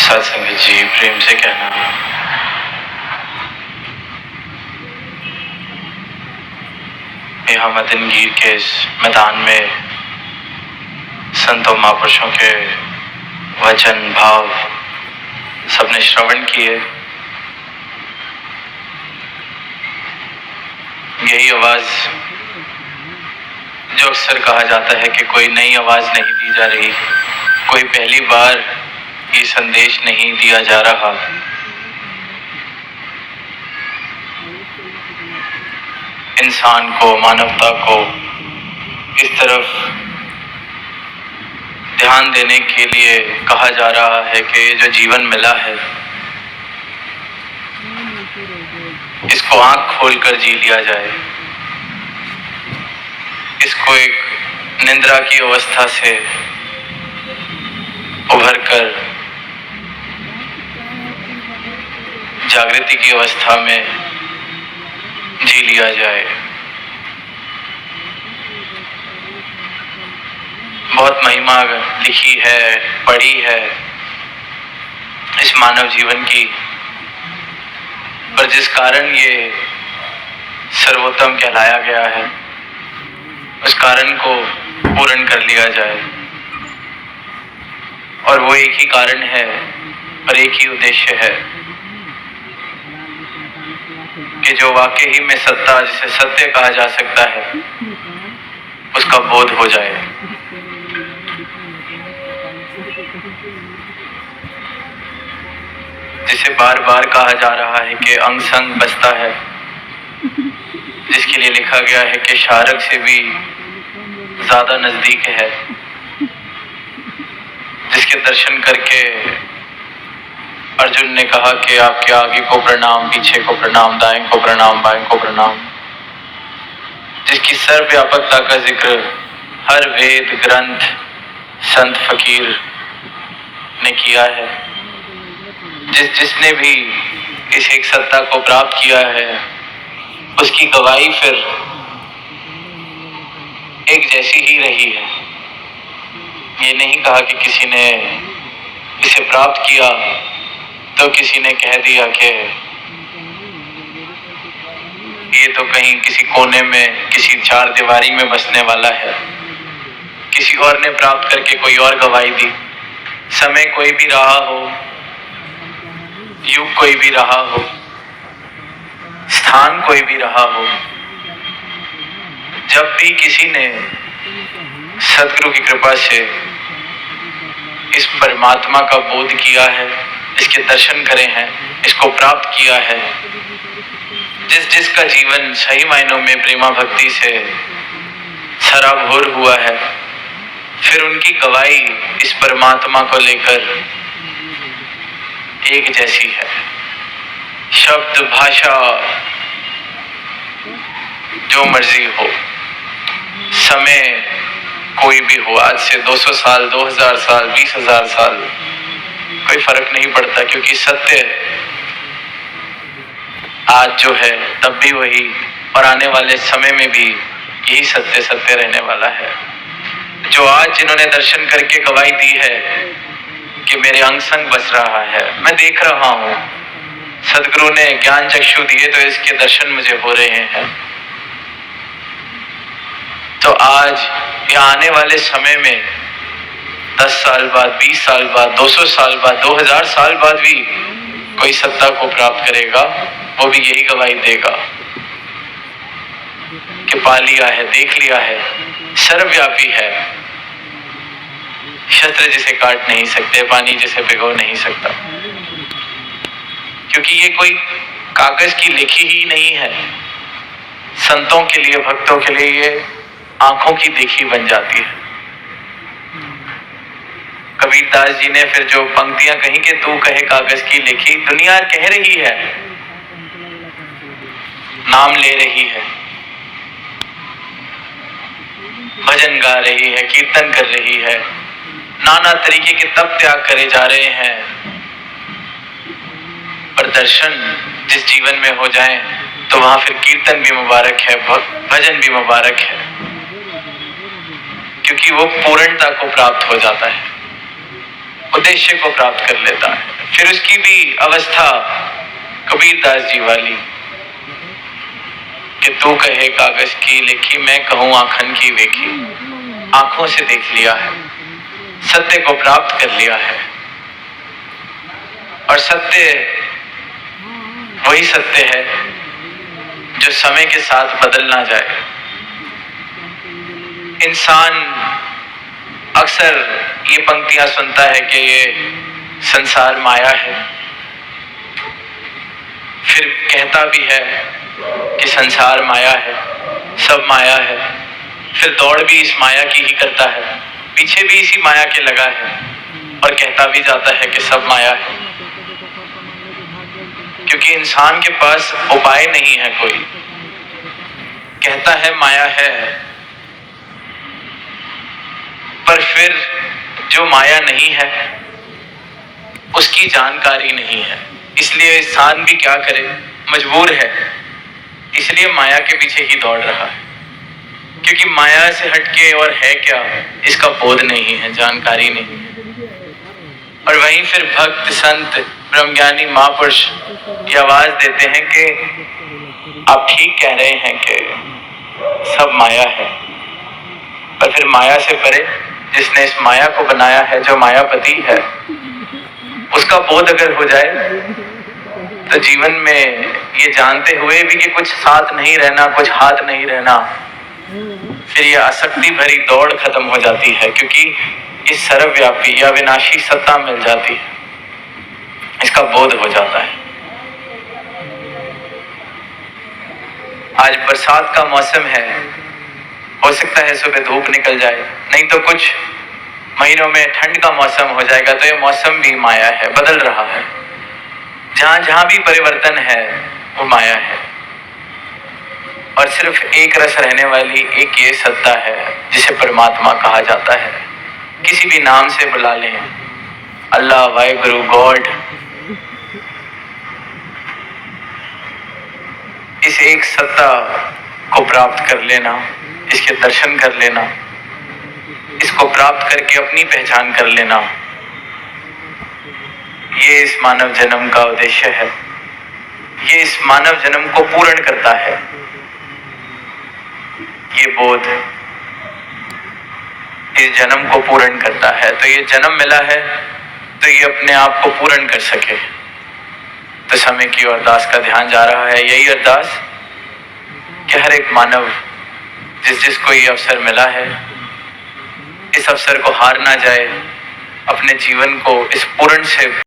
सत्संग जी प्रेम से कहना, यहाँ मदनगीर के इस मैदान में संतों महापुरुषों के वचन भाव सबने श्रवण किए। यही आवाज जो अक्सर कहा जाता है कि कोई नई आवाज नहीं दी जा रही, कोई पहली बार ये संदेश नहीं दिया जा रहा। इंसान को, मानवता को इस तरफ ध्यान देने के लिए कहा जा रहा है कि ये जो जीवन मिला है इसको आंख खोलकर जी लिया जाए, इसको एक निंद्रा की अवस्था से उभरकर जागृति की अवस्था में जी लिया जाए। बहुत महिमा लिखी है, पढ़ी है इस मानव जीवन की, पर जिस कारण ये सर्वोत्तम कहलाया गया है उस कारण को पूर्ण कर लिया जाए। और वो एक ही कारण है और एक ही उद्देश्य है कि जो वाकई ही में सत्ता, जिसे सत्य कहा जा सकता है, उसका बोध हो जाए। जिसे बार बार कहा जा रहा है कि अंग संग बसता है, जिसके लिए लिखा गया है कि शारक से भी ज्यादा नजदीक है, जिसके दर्शन करके अर्जुन ने कहा कि आपके आगे को प्रणाम, पीछे को प्रणाम, दाएं को प्रणाम, बाएं को प्रणाम, जिसकी सर्वव्यापकता का जिक्र हर वेद ग्रंथ, संत फकीर ने किया है। जिसने भी इस एक सत्ता को प्राप्त किया है उसकी गवाही फिर एक जैसी ही रही है। ये नहीं कहा कि किसी ने इसे प्राप्त किया तो किसी ने कह दिया कि ये तो कहीं किसी कोने में, किसी चार दीवारी में बसने वाला है। किसी और ने प्राप्त करके कोई और गवाही दी। समय कोई भी रहा हो, युग कोई भी रहा हो, स्थान कोई भी रहा हो, जब भी किसी ने सदगुरु की कृपा से इस परमात्मा का बोध किया है, इसके दर्शन करे हैं, इसको प्राप्त किया है, जिसका जीवन सही मायनों में प्रेमा भक्ति से सराबोर हुआ है, फिर उनकी गवाही इस परमात्मा को लेकर एक जैसी है। शब्द भाषा जो मर्जी हो, समय कोई भी हो, आज से 200 साल, 2000 साल, 20,000 साल, कोई फर्क नहीं पड़ता, क्योंकि सत्य आज जो है तब भी वही, और आने वाले समय में भी यही सत्य सत्य रहने वाला है। जो आज जिन्होंने दर्शन करके गवाही दी है कि मेरे अंग संग बस रहा है, मैं देख रहा हूँ, सदगुरु ने ज्ञान चक्षु दिए तो इसके दर्शन मुझे हो रहे हैं, तो आज या आने वाले समय में 10 साल बाद, 20 साल बाद, 200 साल बाद, 2000 साल बाद भी कोई सत्ता को प्राप्त करेगा, वो भी यही गवाही देगा कि पा लिया है, देख लिया है, सर्वव्यापी है, शस्त्र जिसे काट नहीं सकते, पानी जिसे भिगो नहीं सकता, क्योंकि ये कोई कागज की लिखी ही नहीं है। संतों के लिए, भक्तों के लिए ये आंखों की देखी बन जाती है। कबीरदास जी ने फिर जो पंक्तियां कही कि तू कहे कागज की लिखी, दुनिया कह रही है, नाम ले रही है, भजन गा रही है, कीर्तन कर रही है, नाना तरीके के तप त्याग करे जा रहे हैं, पर दर्शन जिस जीवन में हो जाए तो वहां फिर कीर्तन भी मुबारक है, भजन भी मुबारक है, क्योंकि वो पूर्णता को प्राप्त हो जाता है। उद्देश्य को प्राप्त कर लेता है। फिर उसकी भी अवस्था कबीरदास जी वाली कि तू कहे कागज की लिखी, मैं कहूं आंखन की देखी। आंखों से देख लिया है, सत्य को प्राप्त कर लिया है, और सत्य वही सत्य है जो समय के साथ बदल ना जाए। इंसान अक्सर ये पंक्तियां सुनता है कि ये संसार माया है, फिर कहता भी है कि संसार माया है, सब माया है, फिर दौड़ भी इस माया की ही करता है, पीछे भी इसी माया के लगा है, और कहता भी जाता है कि सब माया है। क्योंकि इंसान के पास उपाय नहीं है कोई। कहता है माया है, पर फिर जो माया नहीं है उसकी जानकारी नहीं है, इसलिए इंसान भी क्या करे, मजबूर है, इसलिए माया के पीछे ही दौड़ रहा है। क्योंकि माया से हटके और है क्या, इसका बोध नहीं है, जानकारी नहीं है। और वहीं फिर भक्त, संत, ब्रह्मज्ञानी, महापुरुष ये आवाज देते हैं कि आप ठीक कह रहे हैं कि सब माया है, पर फिर माया से परे जिसने इस माया को बनाया है, जो मायापति है, उसका बोध अगर हो जाए तो जीवन में ये जानते हुए भी कि कुछ साथ नहीं रहना, कुछ हाथ नहीं रहना, फिर ये आसक्ति भरी दौड़ खत्म हो जाती है। क्योंकि ये सर्वव्यापी या विनाशी सत्ता मिल जाती है, इसका बोध हो जाता है। आज बरसात का मौसम है, हो सकता है सुबह धूप निकल जाए, नहीं तो कुछ महीनों में ठंड का मौसम हो जाएगा। तो ये मौसम भी माया है, बदल रहा है। जहां जहां भी परिवर्तन है वो माया है, और सिर्फ एक रस रहने वाली एक ये सत्ता है जिसे परमात्मा कहा जाता है। किसी भी नाम से बुला लें, अल्लाह, वाहिगुरु, गॉड, इस एक सत्ता को प्राप्त कर लेना, इसके दर्शन कर लेना, इसको प्राप्त करके अपनी पहचान कर लेना, ये इस मानव जन्म का उद्देश्य है। ये इस मानव जन्म को पूर्ण करता है। ये बोध इस जन्म को पूर्ण करता है। तो ये जन्म मिला है तो ये अपने आप को पूर्ण कर सके, तो समय की अरदास का ध्यान जा रहा है। यही अरदास कि हर एक मानव जिसको ये अवसर मिला है, इस अवसर को हार ना जाए, अपने जीवन को इस पूर्ण से